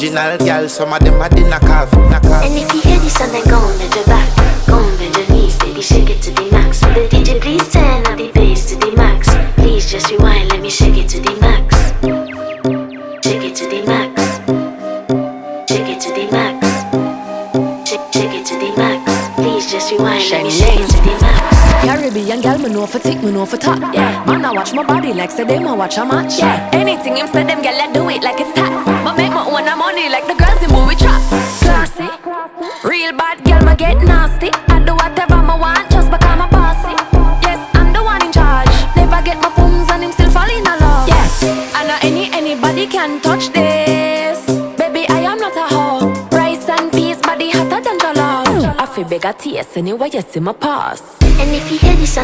Original girl, some of them are the knockoff. And if you hear this song, then go on bend your back, go on bend your knees, baby, shake it to the max. Will the DJ please turn up the bass to the max? Please just rewind, let me shake it to the max. Shake it to the max. Shake it to the max. Shake it to the max. Please just rewind, let me shake it to the max. Caribbean girl, me know for tick, me know for top. Yeah, man, I watch my body like say them I watch a match. Yeah, anything him say them girl, I do it like it's tax. But make my own money like the girls in movie trap. Classy, real bad girl, me get nasty. I do whatever I want just because I'm bossy. Yes, I'm the one in charge. Never get my pums and him still fall in love. Yes, I know anybody can touch this. Baby, I am not a hoe. Rice and peas, body hotter than jollof. I feel big a taste anyway, you see my pass. And if you hear this song,